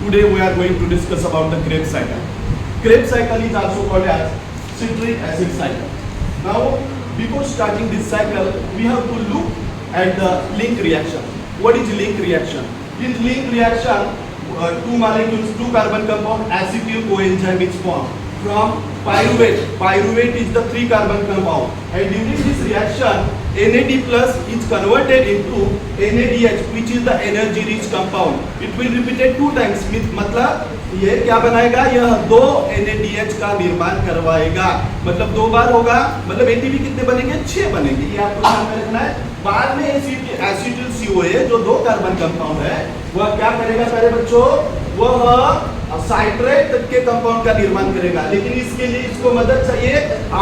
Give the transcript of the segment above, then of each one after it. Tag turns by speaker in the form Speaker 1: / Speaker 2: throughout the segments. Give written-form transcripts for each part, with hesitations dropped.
Speaker 1: Today we are going to discuss about the Krebs cycle. Krebs cycle is also called as citric acid cycle. Now, before starting this cycle, we have to look at the link reaction. What is link reaction? In link reaction, two molecules, two carbon compound, acetyl coenzyme is formed from pyruvate. Pyruvate is the 3 carbon compound, and during this reaction, NAD plus is converted into NADH, which is the energy rich compound. It will repeated 2 times. मतलब ये क्या बनाएगा? यह 2 NADH का निर्माण करवाएगा. मतलब 2 बार होगा. मतलब ATP कितने बनेंगे? 6 बनेंगे. ये आपको ध्यान में रखना है. बाद में एसिटिल CoA जो 2 कार्बन कंपाउंड है, वह क्या करेगा प्यारे बच्चों? वह साइट्रेट के कंपाउंड का निर्माण करेगा. लेकिन इसके लिए इसको मदद चाहिए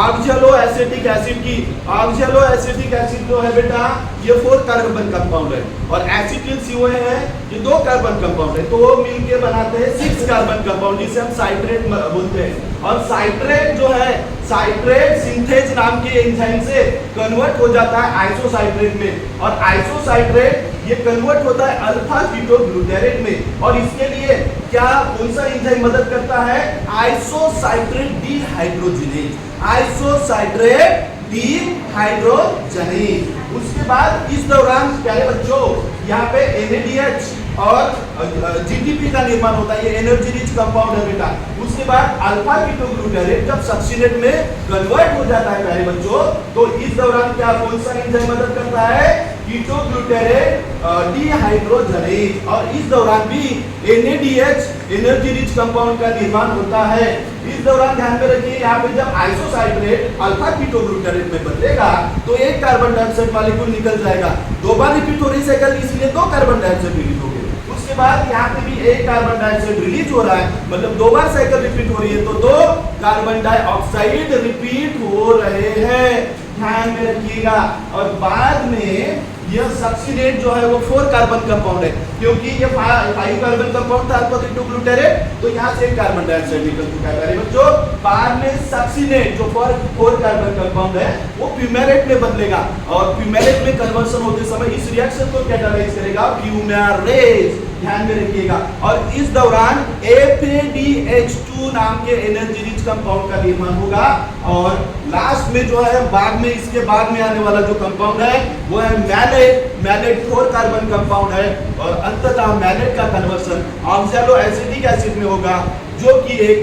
Speaker 1: ऑक्सैलो एसिटिक एसिड की. ऑक्सैलो एसिटिक एसिड जो है बेटा, ये 4 कार्बन कंपाउंड है, और एसिटिल CoA है, ये 2 कार्बन कंपाउंड है. तो वो मिलके बनाते हैं 6 कार्बन कंपाउंड, जिसे हम साइट्रेट बोलते हैं. और साइट्रेट जो है, साइट्रेट सिंथेज नाम के एंजाइम से कन्वर्ट हो जाता है आइसोसाइट्रेट में, और आइसोसाइट्रेट ये कन्वर्ट होता है अल्फा कीटोग्लूटारेट में. और इसके लिए क्या कौन सा एंजाइम मदद करता है? आइसोसाइट्रेट डीहाइड्रोजिनेज. आइसोसाइट्रेट डीहाइड्रोजिनेज. उसके बाद इस दौरान प्यारे बच्चों यहाँ पे NADH और GTP का निर्माण होता है. ये एनर्जी रिच कंपाउंड है बेटा. उसके बाद अल्फा कीटोग्लूटारेट जब सक्सिनेट में कन्वर्ट हो जाता है प्यारे बच्चों, तो इस दौरान क्या कौन सा एंजाइम मदद करता है? Ketoglutarate dehydrogenase. और इस दौरान भी NADH एनर्जी रिच कंपाउंड का निर्माण होता है. इस दौरान ध्यान में रखिए, यहाँ पे जब आइसोसाइट्रेट अल्फा कीटोग्लूटारेट में बदलेगा तो 1 कार्बन डाइऑक्साइड मॉलिक्यूल निकल जाएगा. 2 बार रिपीट हो रही साइकिल, इसलिए 2 कार्बन डाइऑक्साइड रिलीज हो गए. उसके बाद यहाँ पे भी 1 कार्बन डाइऑक्साइड रिलीज हो रहा है, मतलब 2 बार साइकिल रिपीट हो रही है, तो 2 कार्बन डाइऑक्साइड रिपीट हो रहे हैं. ध्यान में रखिएगा. और बाद में यह सक्सिनेट जो है वो 4 कार्बन कंपाउंड है, क्योंकि ये 5 कार्बन कंपाउंड था अल्फा कीटोग्लूटारेट, तो यहाँ से 1 कार्बन डाइऑक्साइड निकल चुका है बच्चों. बाद में सक्सिनेट जो 4 कार्बन कंपाउंड है वो फ्यूमेरेट में बदलेगा, और फ्यूमेरेट में कन्वर्सन होते समय इस रिएक्शन को कैटालाइज करेगा फ्यूमेरेज. ध्यान में रखिएगा. और इस दौरान FADH2 नाम के एनर्जी रिच कंपाउंड का निर्माण होगा. और लास्ट में जो है, बाद में इसके बाद में आने वाला जो कंपाउंड है वो है मैलेट. मैलेट 4 कार्बन कंपाउंड है, और अंततः मैलेट का कन्वर्सन ऑक्सैलो एसिटिक एसिड में होगा, जो कि एक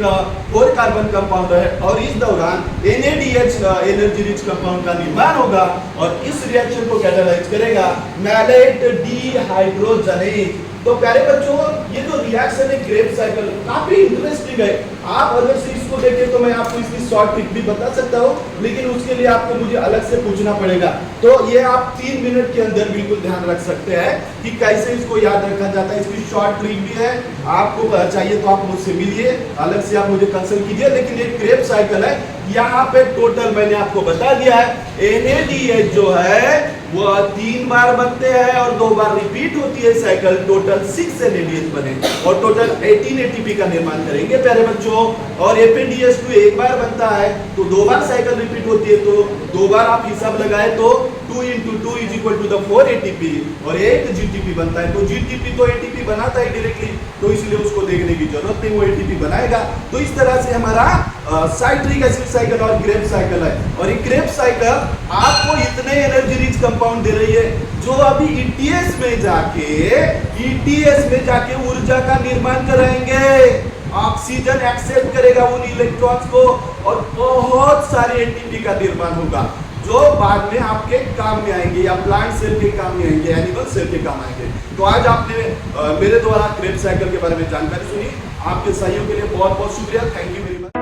Speaker 1: 4 कार्बन कंपाउंड है. और इस दौरान NADH एनर्जी रिच कंपाउंड का निर्माण होगा, और इस रिएक्शन को कैटालाइज करेगा मैलेट डीहाइड्रोजिनेज. तो प्यारे बच्चों, ये जो रिएक्शन है क्रेब्स साइकिल, काफी इंटरेस्टिंग है. आप अगर से इसको देखें तो मैं आपको इसकी शॉर्ट ट्रिक भी बता सकता हूँ, लेकिन उसके लिए आपको मुझे अलग से पूछना पड़ेगा. तो ये आप 3 मिनट के अंदर बिल्कुल ध्यान रख सकते हैं कि कैसे इसको याद रखा जाता है. इसकी शॉर्ट ट्रिक भी है, आपको चाहिए तो आप मुझसे मिलिए, अलग से आप मुझे कंसल्ट कीजिए. लेकिन ये क्रेब्स साइकिल है. यहाँ पे टोटल मैंने आपको बता दिया है, NADH जो है वो 3 बार बनते हैं और 2 बार रिपीट होती है साइकिल. टोटल 6 NADH बने, और टोटल 18 ATP का निर्माण करेंगे प्यारे बच्चों. और FADH2 1 बार बनता है, तो 2 बार साइकिल रिपीट होती है, तो 2 बार आप हिसाब लगाए तो 2 × 2 = 4 ATP, और 1 GTP बनता है. तो GTP तो ATP बनाता है डायरेक्टली, तो इसलिए उसको देखने की जरूरत नहीं, वो ATP बनाएगा. तो इस तरह से हमारा साइट्रिक एसिड साइकिल और क्रेब्स साइकिल है. और ये क्रेब्स साइकिल आपको इतने एनर्जी रिच कंपाउंड दे रही है, जो अभी ETS में जाके ऊर्जा का निर्माण कराएंगे. ऑक्सीजन एक्सेप्ट करेगा उन इलेक्ट्रॉन्स को, और बहुत सारे ATP का निर्माण होगा, जो बाद में आपके काम में आएंगे, या प्लांट सेल के काम में आएंगे, एनिमल सेल के काम आएंगे. तो आज आपने मेरे द्वारा क्रेब्स साइकिल के बारे में जानकारी सुनी. आपके सहयोग के लिए बहुत बहुत शुक्रिया. Thank you very much.